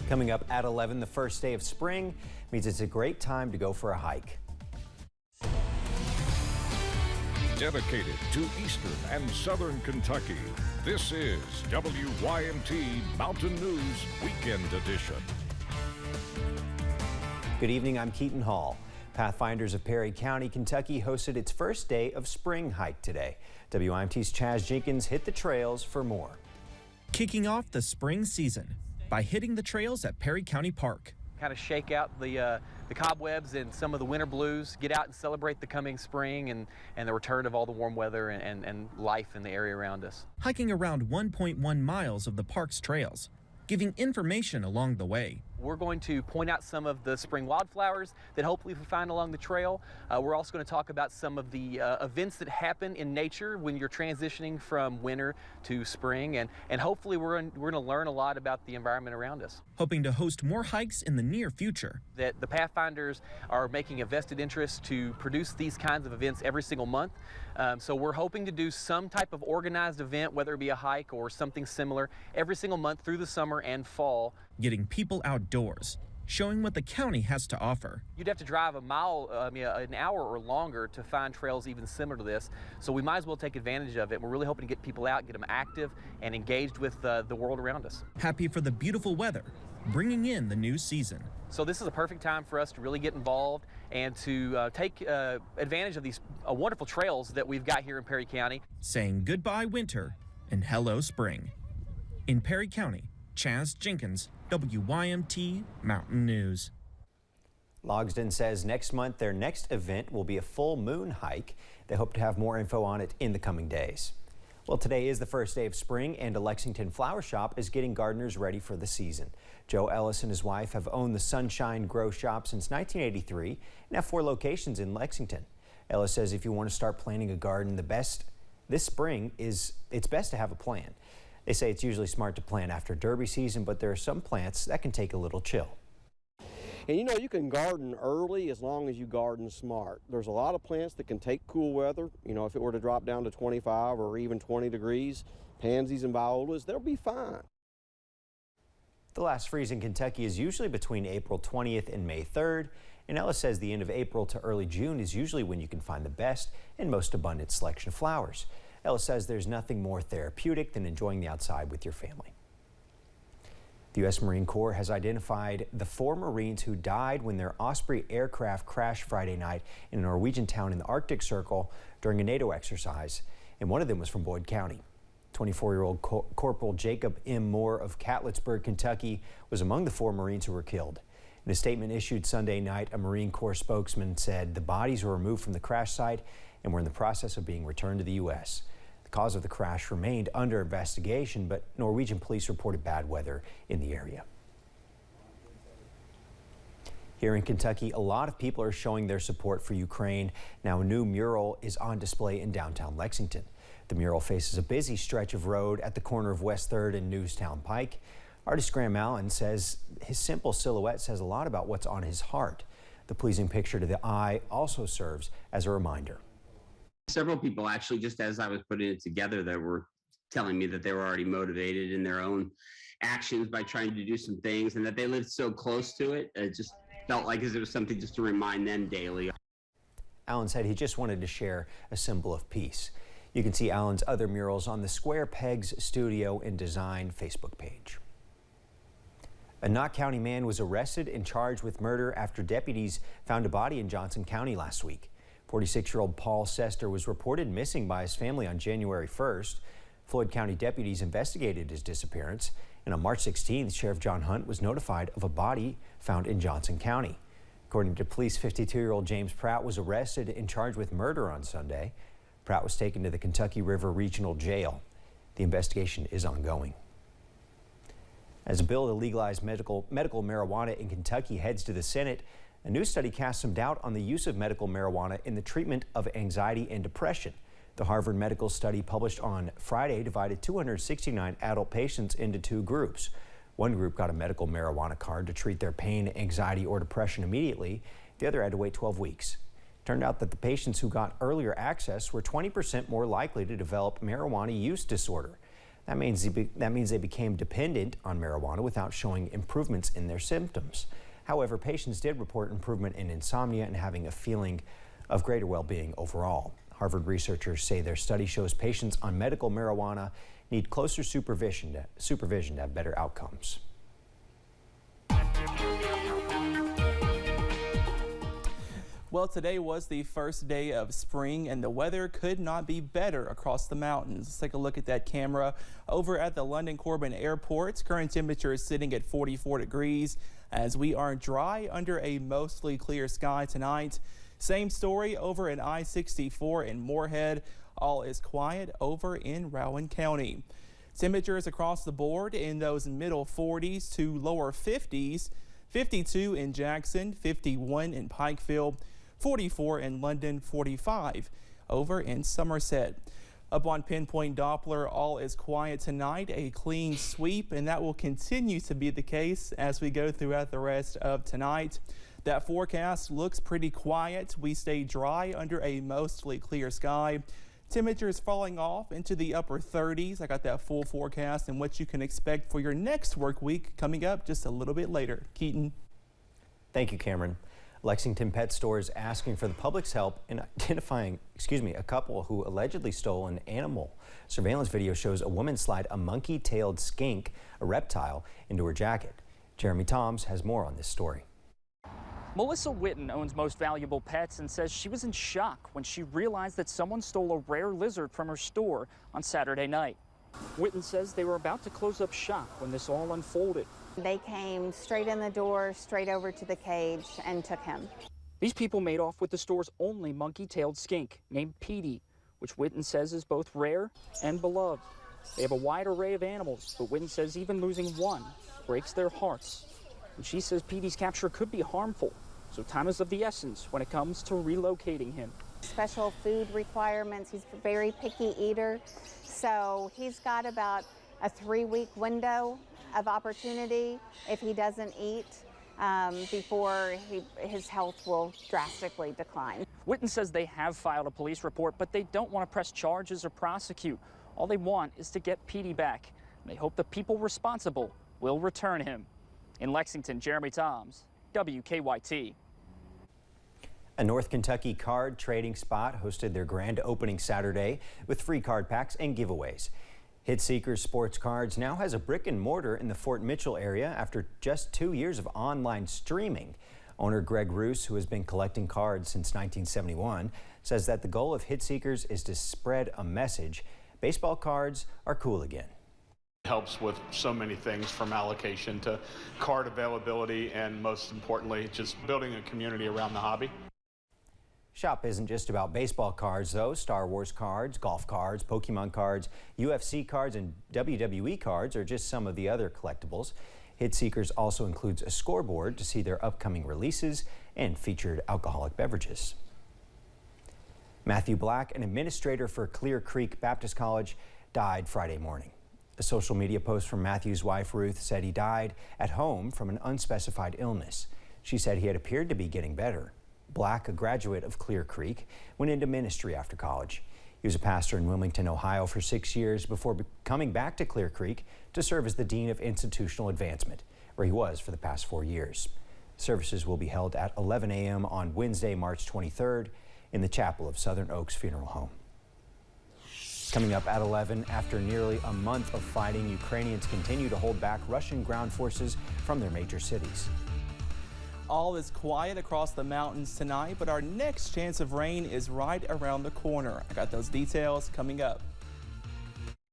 Coming up at 11, the first day of spring means it's a great time to go for a hike. Dedicated to eastern and southern Kentucky, this is WYMT Mountain News Weekend Edition. Good evening, I'm Keaton Hall. Pathfinders of Perry County, Kentucky hosted its first day of spring hike today. WYMT's Chaz Jenkins hit the trails for more. Kicking off the spring season by hitting the trails at Perry County Park. Kind of shake out the cobwebs and some of the winter blues, get out and celebrate the coming spring and the return of all the warm weather and life in the area around us. Hiking around 1.1 miles of the park's trails, giving information along the way. We're going to point out some of the spring wildflowers that hopefully we find along the trail. We're also going to talk about some of the events that happen in nature when you're transitioning from winter to spring, and hopefully we're going to learn a lot about the environment around us. Hoping to host more hikes in the near future. That the Pathfinders are making a vested interest to produce these kinds of events every single month. So we're hoping to do some type of organized event, whether it be a hike or something similar, every single month through the summer and fall. Getting people outdoors, showing what the county has to offer. You'd have to drive an hour or longer to find trails even similar to this, so we might as well take advantage of it. We're really hoping to get people out, get them active and engaged with the world around us. Happy for the beautiful weather, bringing in the new season. So this is a perfect time for us to really get involved and to take advantage of these wonderful trails that we've got here in Perry County. Saying goodbye winter and hello spring. In Perry County, Chaz Jenkins, WYMT Mountain News. Logsdon says next month their next event will be a full moon hike. They hope to have more info on it in the coming days. Well, today is the first day of spring, and a Lexington flower shop is getting gardeners ready for the season. Joe Ellis and his wife have owned the Sunshine Grow Shop since 1983 and have 4 locations in Lexington. Ellis says if you want to start planting a garden this spring, it's best to have a plan. They say it's usually smart to plant after derby season, but there are some plants that can take a little chill. And you know, you can garden early as long as you garden smart. There's a lot of plants that can take cool weather. You know, if it were to drop down to 25 or even 20 degrees, pansies and violas, they'll be fine. The last freeze in Kentucky is usually between April 20th and May 3rd. And Ellis says the end of April to early June is usually when you can find the best and most abundant selection of flowers. Ellis says there's nothing more therapeutic than enjoying the outside with your family. The U.S. Marine Corps has identified the 4 Marines who died when their Osprey aircraft crashed Friday night in a Norwegian town in the Arctic Circle during a NATO exercise, and one of them was from Boyd County. 24-year-old Corporal Jacob M. Moore of Catlettsburg, Kentucky, was among the 4 Marines who were killed. In a statement issued Sunday night, a Marine Corps spokesman said the bodies were removed from the crash site and were in the process of being returned to the U.S. The cause of the crash remained under investigation, but Norwegian police reported bad weather in the area. Here in Kentucky, a lot of people are showing their support for Ukraine. Now, a new mural is on display in downtown Lexington. The mural faces a busy stretch of road at the corner of West 3rd and Newstown Pike. Artist Graham Allen says his simple silhouette says a lot about what's on his heart. The pleasing picture to the eye also serves as a reminder. Several people actually, just as I was putting it together, that were telling me that they were already motivated in their own actions by trying to do some things, and that they lived so close to it. It just felt like it was something just to remind them daily. Allen said he just wanted to share a symbol of peace. You can see Allen's other murals on the Square Pegs Studio and Design Facebook page. A Knott County man was arrested and charged with murder after deputies found a body in Johnson County last week. 46-year-old Paul Sester was reported missing by his family on January 1st. Floyd County deputies investigated his disappearance, and on March 16th, Sheriff John Hunt was notified of a body found in Johnson County. According to police, 52-year-old James Pratt was arrested and charged with murder on Sunday. Pratt was taken to the Kentucky River Regional Jail. The investigation is ongoing. As a bill to legalize medical marijuana in Kentucky heads to the Senate, a new study casts some doubt on the use of medical marijuana in the treatment of anxiety and depression. The Harvard Medical Study published on Friday divided 269 adult patients into 2 groups. One group got a medical marijuana card to treat their pain, anxiety, or depression immediately. The other had to wait 12 weeks. It turned out that the patients who got earlier access were 20% more likely to develop marijuana use disorder. That means they became dependent on marijuana without showing improvements in their symptoms. However, patients did report improvement in insomnia and having a feeling of greater well-being overall. Harvard researchers say their study shows patients on medical marijuana need closer supervision to have better outcomes. Well, today was the first day of spring and the weather could not be better across the mountains. Let's take a look at that camera over at the London Corbin Airport. Current temperature is sitting at 44 degrees as we are dry under a mostly clear sky tonight. Same story over at I-64 in Moorhead. All is quiet over in Rowan County. Temperatures across the board in those middle 40s to lower 50s. 52 in Jackson, 51 in Pikeville, 44 in London, 45 over in Somerset. Up on Pinpoint Doppler, all is quiet tonight, a clean sweep, and that will continue to be the case as we go throughout the rest of tonight. That forecast looks pretty quiet. We stay dry under a mostly clear sky. Temperatures falling off into the upper 30s. I got that full forecast and what you can expect for your next work week coming up just a little bit later. Keaton. Thank you, Cameron. Lexington Pet Store is asking for the public's help in identifying, a couple who allegedly stole an animal. Surveillance video shows a woman slide a monkey-tailed skink, a reptile, into her jacket. Jeremy Toms has more on this story. Melissa Witten owns Most Valuable Pets and says she was in shock when she realized that someone stole a rare lizard from her store on Saturday night. Witten says they were about to close up shop when this all unfolded. They came straight in the door, straight over to the cage, and took him. These people made off with the store's only monkey-tailed skink, named Petey, which Witten says is both rare and beloved. They have a wide array of animals, but Witten says even losing one breaks their hearts. And she says Petey's capture could be harmful, so time is of the essence when it comes to relocating him. Special food requirements. He's a very picky eater, so he's got about a 3-week window of opportunity if he doesn't eat before his health will drastically decline. Witten says they have filed a police report, but they don't want to press charges or prosecute. All they want is to get Petey back. They hope the people responsible will return him. In Lexington, Jeremy Toms, WKYT. A North Kentucky card trading spot hosted their grand opening Saturday with free card packs and giveaways. HitSeekers Sports Cards now has a brick and mortar in the Fort Mitchell area after just 2 years of online streaming. Owner Greg Roos, who has been collecting cards since 1971, says that the goal of HitSeekers is to spread a message. Baseball cards are cool again. Helps with so many things from allocation to card availability and most importantly just building a community around the hobby. Shop isn't just about baseball cards though. Star Wars cards, golf cards, Pokemon cards, UFC cards and WWE cards are just some of the other collectibles. HitSeekers also includes a scoreboard to see their upcoming releases and featured alcoholic beverages. Matthew Black, an administrator for Clear Creek Baptist College, died Friday morning. A social media post from Matthew's wife, Ruth, said he died at home from an unspecified illness. She said he had appeared to be getting better. Black, a graduate of Clear Creek, went into ministry after college. He was a pastor in Wilmington, Ohio for 6 years before coming back to Clear Creek to serve as the Dean of Institutional Advancement, where he was for the past 4 years. Services will be held at 11 a.m. on Wednesday, March 23rd in the chapel of Southern Oaks Funeral Home. Coming up at 11, after nearly a month of fighting, Ukrainians continue to hold back Russian ground forces from their major cities. All is quiet across the mountains tonight, but our next chance of rain is right around the corner. I got those details coming up.